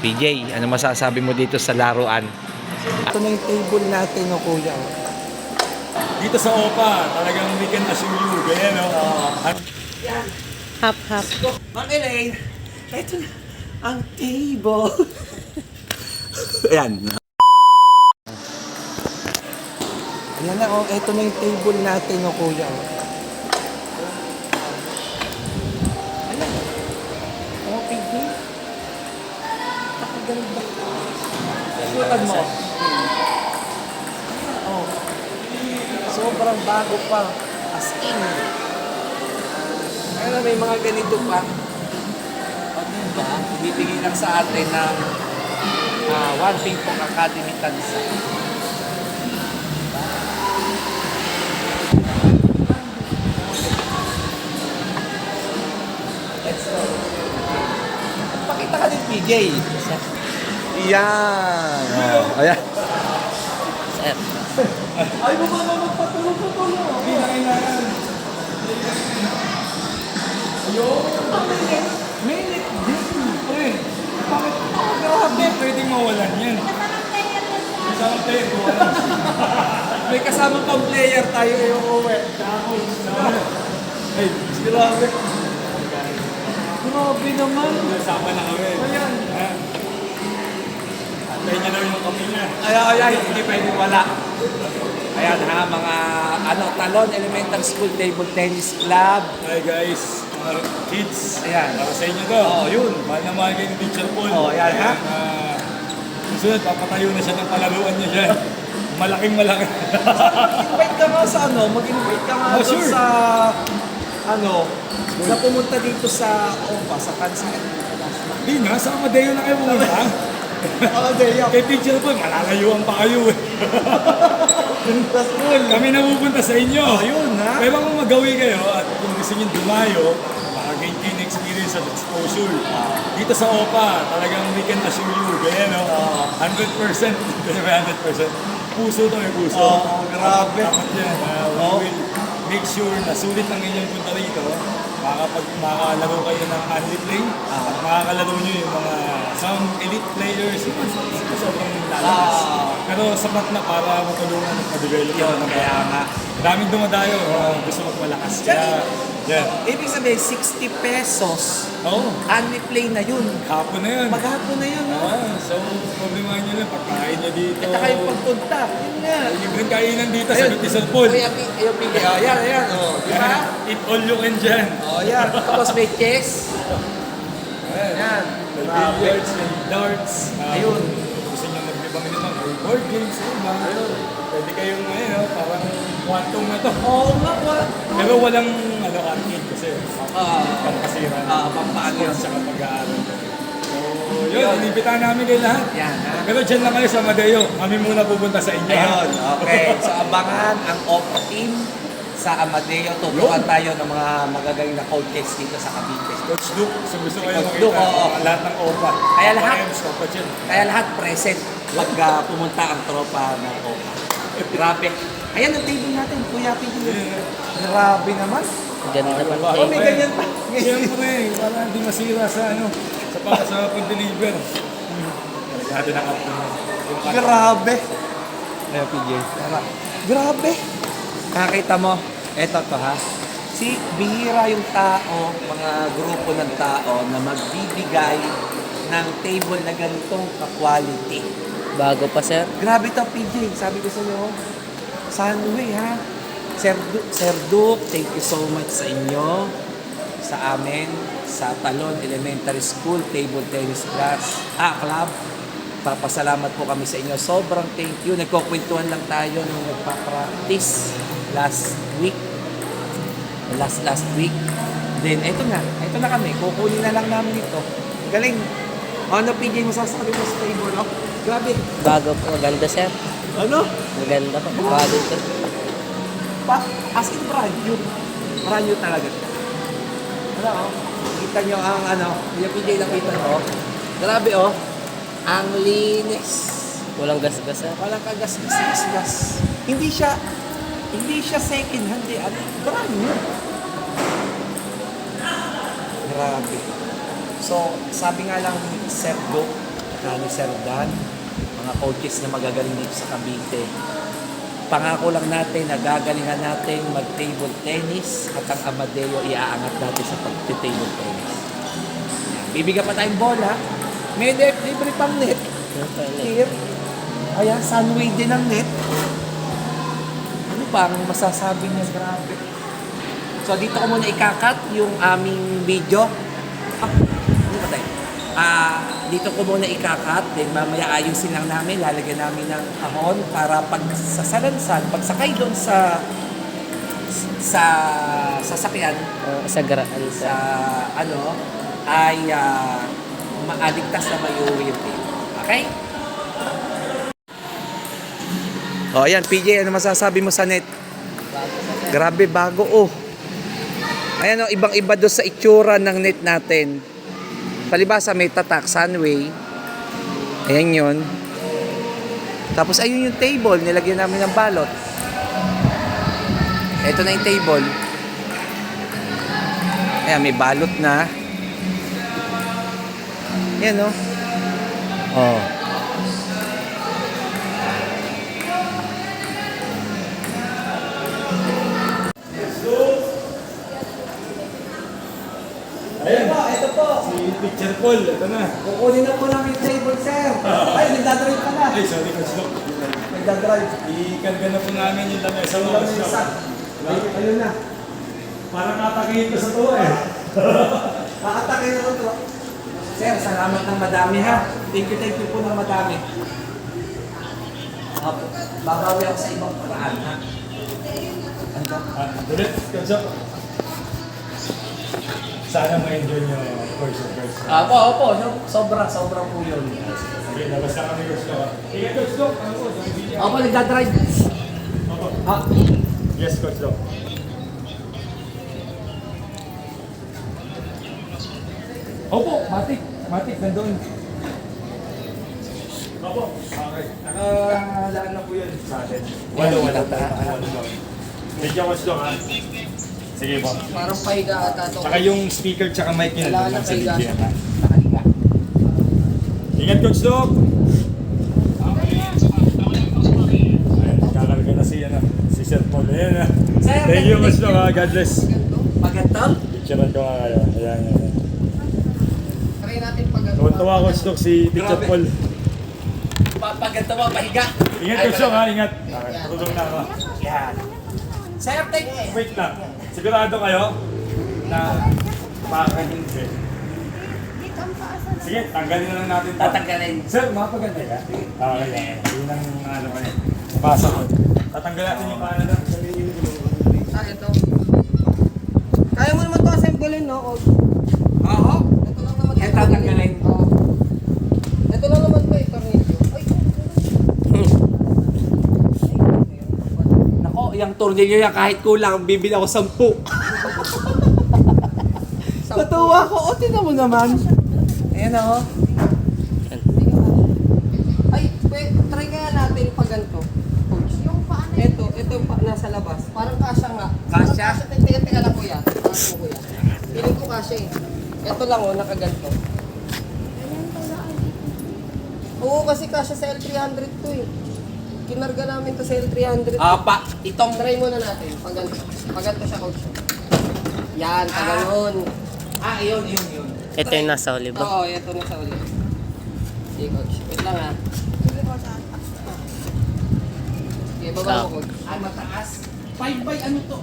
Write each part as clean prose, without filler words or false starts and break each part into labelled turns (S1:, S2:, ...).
S1: PJ, ano masasabi mo dito sa laruan?
S2: Ito na yung table natin, no, kuya.
S3: Dito sa OPA, talagang we can assure you. Ganyan, no?
S4: Hap, hap.
S2: Ma'am Elaine, ito na ang table. Ayan. Ayan na, oh, ito na yung table natin, no, kuya. Ayan. Oh, PJ. Nakaganda. Sutan mo. Oh. Sobrang bago pa. As in. Kaya may mga ganito pa. O diba? Bibigay lang sa atin ng One Ping Pong Academy Tansa. Let's go. Pakita ka din, PJ. Yan. Oh, ayan.
S4: Sir.
S2: Ay, magpatulong.
S3: Hindi na kailangan.
S2: Minute din.
S3: Pre, bakit? Grabe, pwedeng mawalan yan. Kasama player ko, wala.
S2: May kasama pang player tayo yung uwi.
S3: Hey,
S2: Grabe. Grabe naman.
S3: sama na kami.
S2: Ayan.
S3: Antayin niya daw yung kami niya.
S2: Ayan, hindi pwedeng wala. Ayan ha, mga Talon Elementary School Table Tennis Club.
S3: Hi guys, mga kids.
S2: Ayan.
S3: Para sa inyo to.
S2: Oo, yun.
S3: Mahal na mahal kayo ni Teacher Paul.
S2: Oo, yan, ha?
S3: Susunod, papatayo na siya ng palaruan niya dyan. Malaking malaki.
S2: Mag-invite ka nga sa mag-invite ka nga
S3: Oh,
S2: doon
S3: sure.
S2: sa sa pumunta dito sa OPA, sa Kansan.
S3: Hindi na, sa Amadeo na kayo pumunta.
S2: Amadeo.
S3: Kay Teacher Paul, malalayuan pa kayo eh.
S2: School.
S3: Kami napupunta sa inyo.
S2: Ayun ha.
S3: Pero kung magawi kayo at kung gusto nyo dumayo, makagain kayo ng experience at exposure. Dito sa OPA, talagang we can assure you. Ganyan, no? 100%. Kasi may 100%. Puso to, may puso.
S2: Oo, grabe.
S3: Dapat yan. We will make sure na sulit ang inyong punta rito. Makakalaro kayo ng only play. At makakalaro nyo yung mga some elite players. Sobrang lalakas. Pero sapat na para matulungan at ma-develop
S2: Yun,
S3: ng
S2: kaya nga.
S3: daming dumadayo, gusto magmalakas. Kaya, yan.
S2: Ibig sabihin, 60 pesos.
S3: Oo,
S2: Only play na yun.
S3: hapon na yun.
S2: Maghapon na yun, no?
S3: So, problemahin nyo lang, pagkain nyo dito.
S2: Ito kayong pagpunta. Yun nga.
S3: Libreng kainan dito sa Lutisal Pool.
S2: Kuya, yung pili. Oh, yan. Oh, di ba?
S3: Eat all you can dyan.
S2: Oh, yan. Tapos may chess. Yan.
S3: May billiards, may darts.
S2: Ayun.
S3: Gusto nyo maglibang-libang, may board games, diba? Pwede kayong, parang quantum na to.
S2: Oo nga, what?
S3: Pero walang, arcade kasi. Pampasiran.
S2: Pampaan yun.
S3: Sa pag-aaral. So, yun, inibitahan namin kayo lahat.
S2: Yan, ha?
S3: Pero dyan lang kayo sa Amadeo. Kami muna pupunta sa inyo.
S2: Ayun, okay. So, abangan ang OPA team sa Amadeo. Tutukan tayo ng mga magagaling na coaches dito sa Cavite.
S3: Coach Luke, so gusto kayo
S2: Coach
S3: makita
S2: Luke, oo.
S3: lahat ng OPA.
S2: Kaya lahat.
S3: OPA dyan.
S2: Kaya lahat present pag pumunta ang tropa ng OPA. Grabe. Ayan ang table natin, Kuya Pili. Grabe naman.
S4: Ganda pa
S2: Oh, may ganyan pa.
S3: Siyempre, para hindi masira sa sa pag-deliver. Natin ang
S2: Grabe.
S1: Ayan, PJ.
S2: Grabe. Nakita mo, eto to ha. Si bihira yung tao, mga grupo ng tao na magbibigay ng table na ganitong ka-quality.
S4: Bago pa, sir.
S2: Grabe to, PJ. Sabi ko sa inyo, Sunway ha. Sir Duke, thank you so much sa inyo, sa amin, sa Talon Elementary School Table Tennis Club. Papasalamat po kami sa inyo. Sobrang thank you. Nagkukwentuhan lang tayo nung nagpa-practice last week. Then, eto na kami. Kukunin na lang namin ito. Galing. Ano, PJ, masasabi mo sa table, no? Grabe.
S4: Bago po. Maganda, sir.
S2: Ano?
S4: Maganda po. Bago po.
S2: As in brand new. Brand new talaga. Ano, kita nyo ang yung PJ nakita mo. Grabe, ang linis.
S4: Walang gas-gas, sir.
S2: Walang kagas-gas. Hindi siya second hand. Brand new. Grabe. So, sabi nga lang ni Sir Go, ni Sir Dan, mga coaches na magagaling dito sa Cavite. Pangako lang natin na gagalingan natin mag-table tennis at ang Amadeo iaangat natin sa pag-table tennis. Yan. Bibigyan pa tayong bola. May libre pang net. Here. Ayan, Sunway din ang net. Ano ba ang masasabi niya? Grabe. So dito ko muna ikakat yung aming video. Ano ba tayo? Dito ko muna ikakat, then mamaya ayusin lang namin, lalagyan namin ng ahon para pag sa salansan, pagsakay doon sa sasakyan,
S4: Sa garaan
S2: sa
S4: sir.
S2: ano, ay maaligtas na may uwi yung tape. Okay? O ayan, PJ, ano masasabi mo sa net? Grabe, bago oh. Ayan o, ibang-iba doon sa itsura ng net natin. Palibasa may tatak, Sunway. Ayan yun. Tapos ayun yung table, nilagyan namin ng balot. Ito na yung table. Ayan, may balot na. Ayan o. Oh.
S3: Ayan,
S2: Ito po.
S3: si Teacher Paul, ito na.
S2: Kukunin na po namin yung table, sir. Ay, nagdadrive ka na.
S3: Ay, sorry, Coach Doc.
S2: Nagdadrive.
S3: Ikarga na po namin yung lamesa mo,
S2: Ayun
S3: Coach Doc.
S2: Ayun na.
S3: Parang katakihin ko sa tuwa eh.
S2: Kakatake na ito. Sir, salamat ng madami ha. Thank you po ng madami. Opo. Babawi ako sa ibang paraan ha. Ano?
S3: Ulit, Coach Doc. Sana ma-enjoy nyo course of course.
S2: Opo. Sobra po yun.
S3: Okay, labas na kami, Coach Doc. Ingat, Coach Doc. Ano po, sa video.
S2: Opo, nagdadrive.
S3: Opo.
S2: Ah,
S3: Yes, Coach Doc.
S2: opo, matik, nandun.
S3: Opo. Okay. Nakalaan na po yun sa atin. Walo. Medyo, Coach Doc, ha? Sige po.
S4: Parang pahiga ata ito.
S3: Saka yung speaker tsaka mic yun.
S4: Wala na
S3: sa
S4: pahiga.
S3: video, ha?
S2: Nakaliga.
S3: Ingat, Coach Doc! Ayan, kakarga na si Sir Paul. Ayan na.
S2: Sir,
S3: Thank you, Coach Doc, ha? God bless.
S2: Paganto?
S3: Picturean ko nga kayo. Ayan.
S4: Try natin pag
S3: Tuwan-tuwa, Coach Doc, si Teacher
S2: Grabe.
S3: Paul.
S2: Paganto mo, pahiga.
S3: Ingat, Coach Doc, ha? Ingat. Okay, tutulong na ako.
S2: Yan. Sir, thank you.
S3: Wait lang. Sigurado kayo na makakahindi. Sige, tanggalin na lang natin ito.
S2: Tatanggalin.
S3: Sir, makapaganda ka? Okay. Yun ang ano ko eh. Basa ko. Tatanggal natin yung paano lang.
S4: ito. Kaya mo naman ito assemblein, no? O,
S2: Oo.
S4: ito lang naman.
S2: Yan tatanggalin.
S4: Oo. Ito lang naman ito, tornilyo. Ay,
S2: Nako, yung tornilyo yan kahit kulang, bibili ako 10. Natuwa ko. O, tinan mo naman. Ayan ako.
S4: Ay, try kaya natin pag ganito. Coach.
S5: Yung paano
S4: Ito pa nasa labas. Parang kasya nga.
S2: Kasya?
S4: Teka lang kuya. Parang kuya. Piling ko kasya eh. Ito lang oh, nakaganto. Oo, kasi kasya sa L300 to eh. Kinarga namin to sa L300.
S2: Itong
S4: Try muna natin. Pag ganito siya, coach. Yan, pag ganun.
S2: yun.
S4: Ito yung nasa uli ba? Oo, ito nasa uli. Sige, coach. Wait lang ha. Sige, baba mo, coach.
S2: Ay, mataas. 5 by ano to?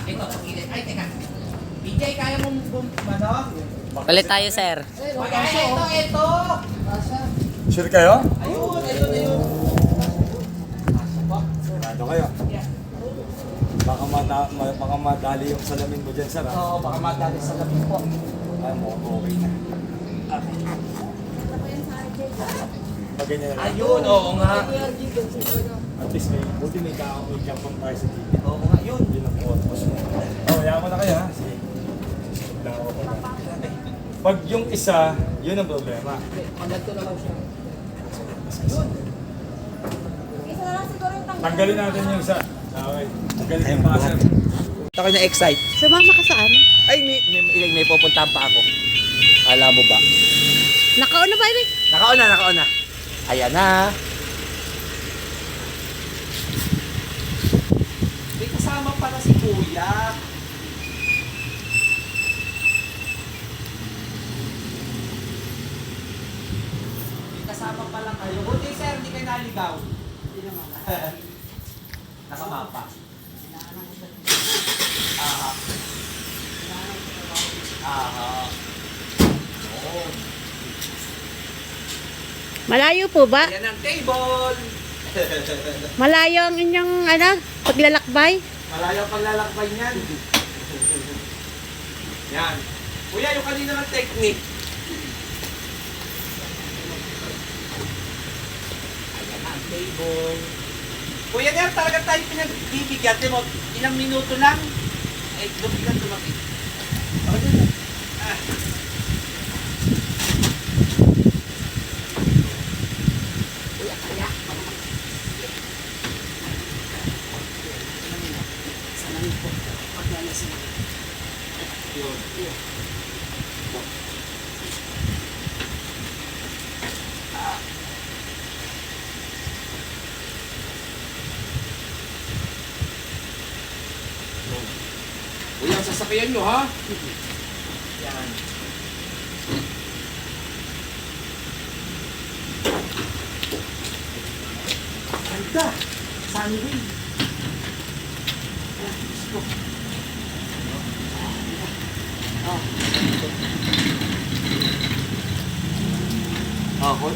S2: Ito, pagilid. Ay, teka. BJ, kaya mong ano?
S4: Palit tayo, sir.
S2: Ito.
S4: Kasya.
S3: Sure kayo?
S2: Ayun.
S3: Sigurado kayo. Baka madali yung salamin mo dyan, sir. Ha?
S2: Oo, baka madali sa labi po.
S3: Ay, mukhang okay na. Pag ganyan na lang.
S2: Ayun, oo nga.
S3: At least buti may kapang tayo sa TV.
S2: Oo nga, yun.
S3: Yun ang purpose mo. Hayaan ko na kayo, ha? Sige. Lang ako pa. Pag yung isa, yun ang problema.
S4: Pagganto naman siya.
S5: Isa na lang siguro yung tanggal.
S3: Tanggalin natin yung isa. Okay. Tanggalin yung passer.
S2: Ako na-excite.
S5: Sumama ka saan?
S2: Ay, may pupuntahan pa ako. Alam mo ba?
S5: Nakauna ba, Eric?
S2: Nakauna. Ayan na. May kasama pala si Kuya. May kasama pala kayo. Buti sir, hindi kayo naligaw. Hindi naman. Nakamapa. Aha. Aha. Oo.
S5: Malayo po ba?
S2: Yan ang table.
S5: Malayo ang inyong paglalakbay?
S2: Malayo ang paglalakbay niyan. Yan. Kuya, yung kanina ng technique. Ayan ang table. Kuya, yan talaga tayo pinagbibigyan. Mo, ilang minuto lang. Eh, lumpitan lumapit. Ako dyan. Ah. Kuya, kaya. Salamin po. Paglalasing. Yun. Kuya, ang sasakyan nyo, ha? Yan. Ganda! Sunway! Hot?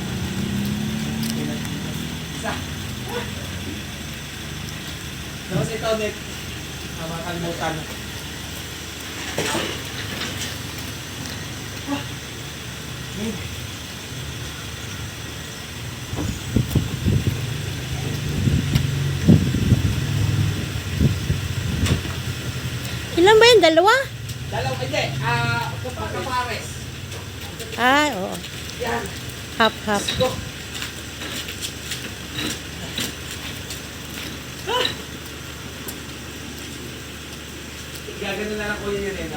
S2: Isa. Tapos ito, net. Makakalimutan.
S5: Ilan ba yun? Dalawa?
S2: Dalaw, hindi. Kapares.
S5: Oo.
S2: Yan.
S5: Half.
S2: Go. Gagano na lang ko yun eh.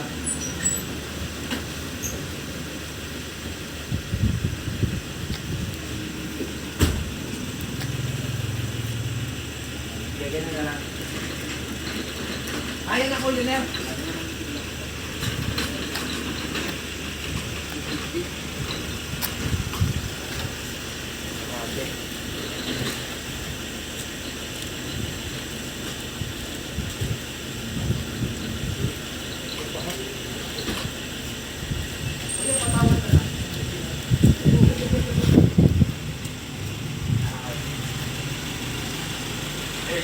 S2: Gagano na lang. Ayan ako yun eh.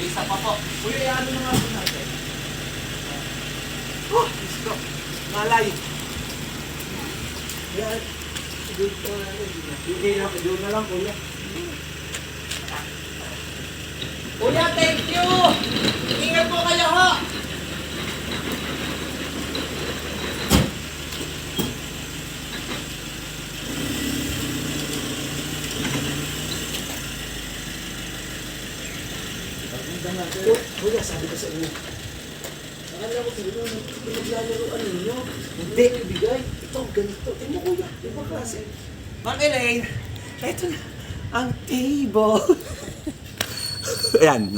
S2: Isa pa po. Kuya, ano na nga po natin? Oh, let's go. Malay. Yan. Doon na lang, kuya. Kuya, thank you! Ingat po kayo, ho! Kuya, sabi ko sa inyo. Akala ko siguro pinaglalaroan ninyo. Hindi. Ibigay. Ito, ganito. Tingnan mo kuya. Ibang klase. Ma'am Elaine, ito na ang table. Ayan.